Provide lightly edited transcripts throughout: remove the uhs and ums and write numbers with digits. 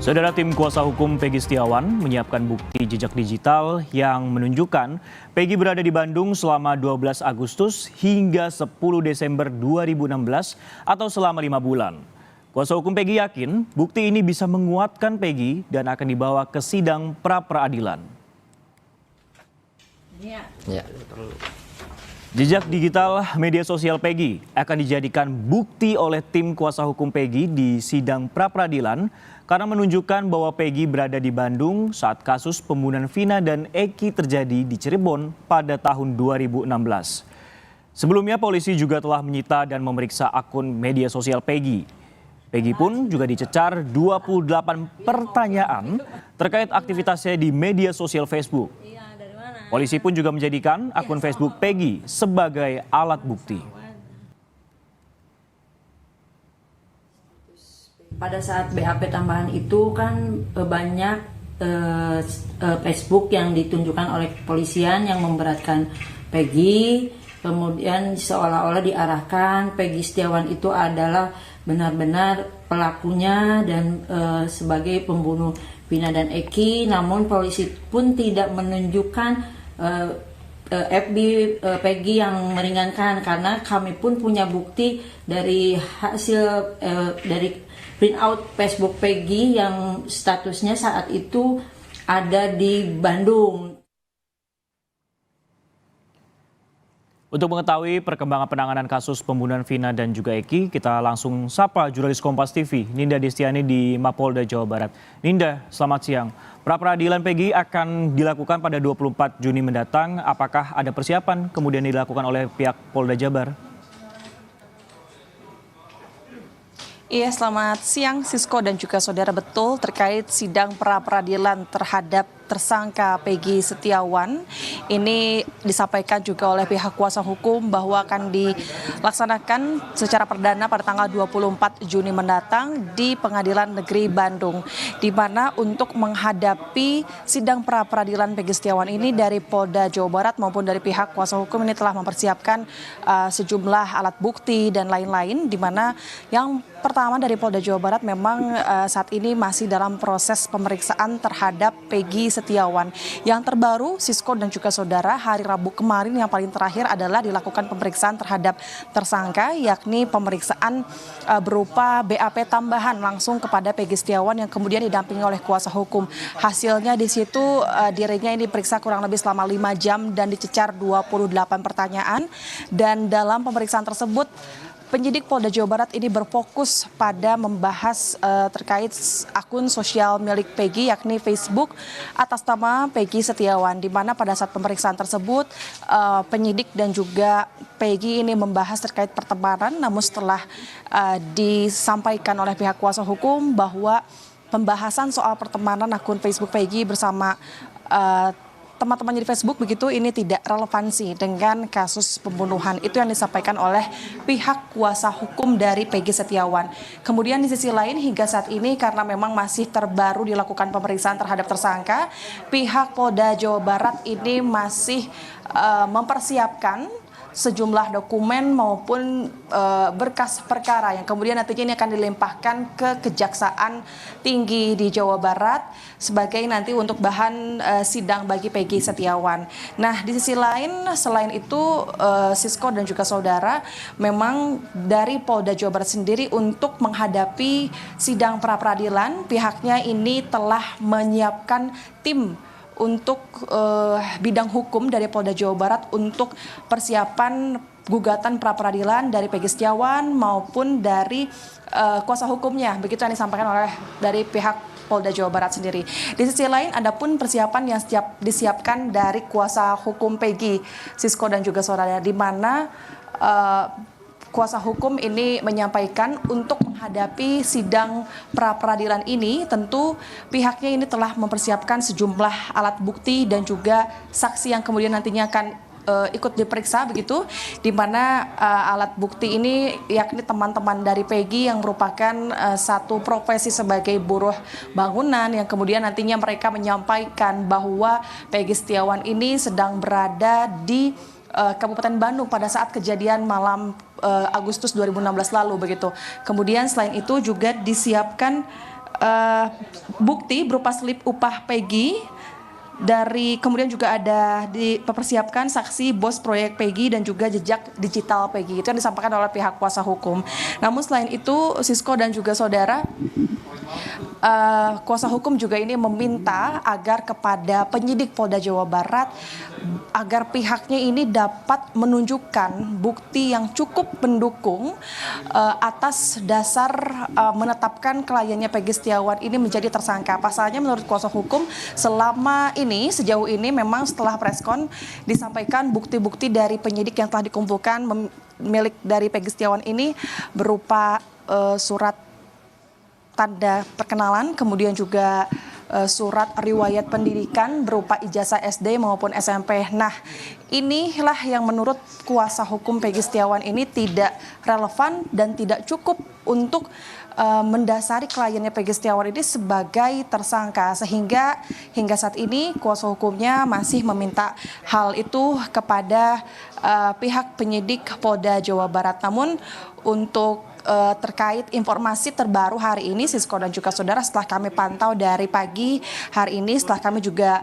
Saudara, tim kuasa hukum Peggy Setiawan menyiapkan bukti jejak digital yang menunjukkan Peggy berada di Bandung selama 12 Agustus hingga 10 Desember 2016 atau selama 5 bulan. Kuasa hukum Peggy yakin bukti ini bisa menguatkan Peggy dan akan dibawa ke sidang pra-peradilan. Jejak digital media sosial Peggy akan dijadikan bukti oleh tim kuasa hukum Peggy di sidang pra-peradilan karena menunjukkan bahwa Peggy berada di Bandung saat kasus pembunuhan Vina dan Eki terjadi di Cirebon pada tahun 2016. Sebelumnya polisi juga telah menyita dan memeriksa akun media sosial Peggy. Peggy pun juga dicecar 28 pertanyaan terkait aktivitasnya di media sosial Facebook. Polisi pun juga menjadikan akun Facebook Peggy sebagai alat bukti. Pada saat BAP tambahan itu kan banyak Facebook yang ditunjukkan oleh kepolisian yang memberatkan Peggy. Kemudian seolah-olah diarahkan Peggy Setiawan itu adalah benar-benar pelakunya dan sebagai pembunuh Vina dan Eki. Namun polisi pun tidak menunjukkan FB Peggy yang meringankan karena kami pun punya bukti dari hasil dari print out Facebook Peggy yang statusnya saat itu ada di Bandung. Untuk mengetahui perkembangan penanganan kasus pembunuhan Vina dan juga Eki, kita langsung sapa jurnalis Kompas TV, Ninda Destiani di Mapolda Jawa Barat. Ninda, selamat siang. Pra-peradilan Peggy akan dilakukan pada 24 Juni mendatang. Apakah ada persiapan kemudian dilakukan oleh pihak Polda Jabar? Iya, selamat siang Sisko dan juga saudara. Betul, terkait sidang pra-peradilan terhadap tersangka Peggy Setiawan. Ini disampaikan juga oleh pihak kuasa hukum bahwa akan dilaksanakan secara perdana pada tanggal 24 Juni mendatang di Pengadilan Negeri Bandung. Di mana untuk menghadapi sidang pra-peradilan Peggy Setiawan ini dari Polda Jawa Barat maupun dari pihak kuasa hukum ini telah mempersiapkan sejumlah alat bukti dan lain-lain. Di mana yang pertama dari Polda Jawa Barat memang saat ini masih dalam proses pemeriksaan terhadap Peggy Setiawan. Yang terbaru, Sisko dan juga saudara, hari Rabu kemarin yang paling terakhir adalah dilakukan pemeriksaan terhadap tersangka, yakni pemeriksaan berupa BAP tambahan langsung kepada Peggy Setiawan yang kemudian didampingi oleh kuasa hukum. Hasilnya di situ dirinya ini diperiksa kurang lebih selama 5 jam dan dicecar 28 pertanyaan. Dan dalam pemeriksaan tersebut, penyidik Polda Jawa Barat ini berfokus pada membahas terkait akun sosial milik Peggy, yakni Facebook atas nama Peggy Setiawan, di mana pada saat pemeriksaan tersebut penyidik dan juga Peggy ini membahas terkait pertemanan, namun setelah disampaikan oleh pihak kuasa hukum bahwa pembahasan soal pertemanan akun Facebook Peggy bersama teman-temannya di Facebook begitu ini tidak relevansi dengan kasus pembunuhan. Itu yang disampaikan oleh pihak kuasa hukum dari Peggy Setiawan. Kemudian di sisi lain hingga saat ini karena memang masih terbaru dilakukan pemeriksaan terhadap tersangka, pihak Polda Jawa Barat ini masih mempersiapkan sejumlah dokumen maupun berkas perkara yang kemudian nantinya ini akan dilimpahkan ke Kejaksaan Tinggi di Jawa Barat sebagai nanti untuk bahan sidang bagi Peggy Setiawan. Nah, di sisi lain selain itu Sisko dan juga saudara, memang dari Polda Jawa Barat sendiri untuk menghadapi sidang pra-peradilan, pihaknya ini telah menyiapkan tim untuk bidang hukum dari Polda Jawa Barat untuk persiapan gugatan pra-peradilan dari Peggy Setiawan maupun dari kuasa hukumnya. Begitu yang disampaikan oleh dari pihak Polda Jawa Barat sendiri. Di sisi lain ada pun persiapan yang disiapkan dari kuasa hukum Peggy, Sisko dan juga saudara, di mana kuasa hukum ini menyampaikan untuk menghadapi sidang pra-peradilan ini tentu pihaknya ini telah mempersiapkan sejumlah alat bukti dan juga saksi yang kemudian nantinya akan ikut diperiksa begitu, di mana alat bukti ini yakni teman-teman dari Peggy yang merupakan satu profesi sebagai buruh bangunan yang kemudian nantinya mereka menyampaikan bahwa Peggy Setiawan ini sedang berada di Kabupaten Bandung pada saat kejadian malam Agustus 2016 lalu begitu. Kemudian selain itu juga disiapkan bukti berupa slip upah Peggy. Kemudian juga ada dipersiapkan saksi bos proyek Peggy dan juga jejak digital Peggy. Itu yang disampaikan oleh pihak kuasa hukum. Namun selain itu, Sisko dan juga saudara, kuasa hukum juga ini meminta agar kepada penyidik Polda Jawa Barat agar pihaknya ini dapat menunjukkan bukti yang cukup mendukung atas dasar menetapkan kliennya Peggy Setiawan ini menjadi tersangka. Pasalnya menurut kuasa hukum sejauh ini memang setelah preskon disampaikan bukti-bukti dari penyidik yang telah dikumpulkan milik dari Peggy Setiawan ini berupa surat tanda perkenalan, kemudian juga surat riwayat pendidikan berupa ijazah SD maupun SMP. Nah, inilah yang menurut kuasa hukum Peggy Setiawan ini tidak relevan dan tidak cukup untuk mendasari kliennya Peggy Setiawan ini sebagai tersangka, sehingga hingga saat ini kuasa hukumnya masih meminta hal itu kepada pihak penyidik Polda Jawa Barat. Namun untuk terkait informasi terbaru hari ini, Sisko dan juga saudara, setelah kami pantau dari pagi hari ini, setelah kami juga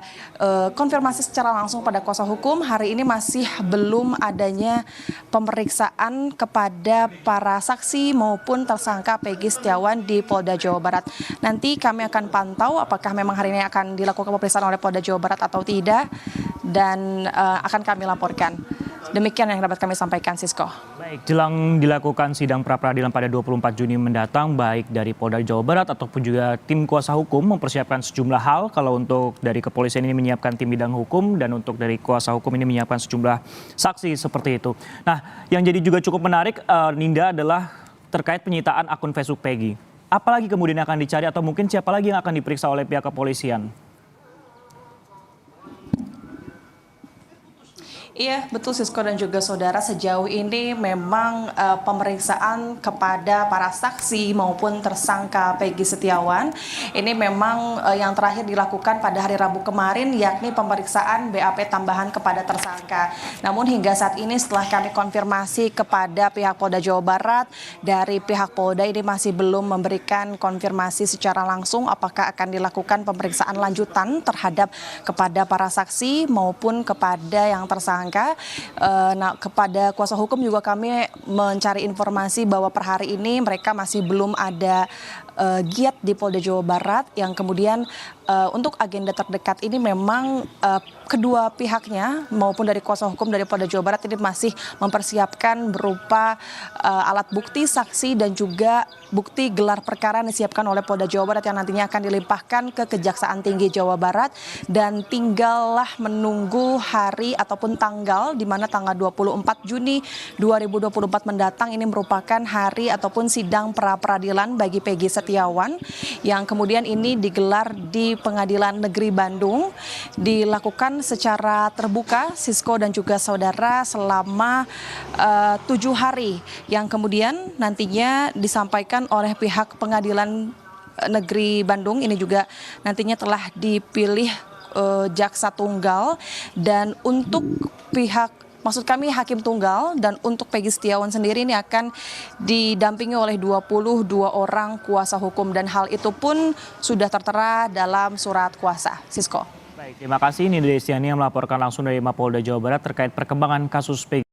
konfirmasi secara langsung pada kuasa hukum, hari ini masih belum adanya pemeriksaan kepada para saksi maupun tersangka Peggy Setiawan di Polda Jawa Barat. Nanti kami akan pantau apakah memang hari ini akan dilakukan pemeriksaan oleh Polda Jawa Barat atau tidak, dan akan kami laporkan. Demikian yang dapat kami sampaikan, Sisko. Baik, jelang dilakukan sidang pra-peradilan pada 24 Juni mendatang, baik dari Polda Jawa Barat ataupun juga tim kuasa hukum mempersiapkan sejumlah hal. Kalau untuk dari kepolisian ini menyiapkan tim bidang hukum, dan untuk dari kuasa hukum ini menyiapkan sejumlah saksi seperti itu. Nah, yang jadi juga cukup menarik, Ninda, adalah terkait penyitaan akun Facebook Peggy. Apalagi kemudian akan dicari atau mungkin siapa lagi yang akan diperiksa oleh pihak kepolisian? Iya, betul Sisko dan juga saudara, sejauh ini memang pemeriksaan kepada para saksi maupun tersangka Peggy Setiawan ini memang yang terakhir dilakukan pada hari Rabu kemarin, yakni pemeriksaan BAP tambahan kepada tersangka. Namun hingga saat ini setelah kami konfirmasi kepada pihak Polda Jawa Barat, dari pihak Polda ini masih belum memberikan konfirmasi secara langsung apakah akan dilakukan pemeriksaan lanjutan terhadap kepada para saksi maupun kepada yang tersangka. Nah, kepada kuasa hukum juga kami mencari informasi bahwa per hari ini mereka masih belum ada giat di Polda Jawa Barat, yang kemudian untuk agenda terdekat ini memang kedua pihaknya maupun dari kuasa hukum dari Polda Jawa Barat ini masih mempersiapkan berupa alat bukti, saksi, dan juga bukti gelar perkara yang disiapkan oleh Polda Jawa Barat yang nantinya akan dilimpahkan ke Kejaksaan Tinggi Jawa Barat, dan tinggallah menunggu hari ataupun tanggal di mana tanggal 24 Juni 2024 mendatang ini merupakan hari ataupun sidang pra-peradilan bagi Peggy Setiawan, yang kemudian ini digelar di Pengadilan Negeri Bandung, dilakukan secara terbuka, Sisko dan juga saudara, selama 7 hari, yang kemudian nantinya disampaikan oleh pihak Pengadilan Negeri Bandung ini juga nantinya telah dipilih jaksa tunggal, dan untuk maksud kami hakim tunggal, dan untuk Peggy Setiawan sendiri ini akan didampingi oleh 22 orang kuasa hukum, dan hal itu pun sudah tertera dalam surat kuasa. Sisko. Baik, terima kasih. Ninda Destiani yang melaporkan langsung dari Mapolda Jawa Barat terkait perkembangan kasus Peggy.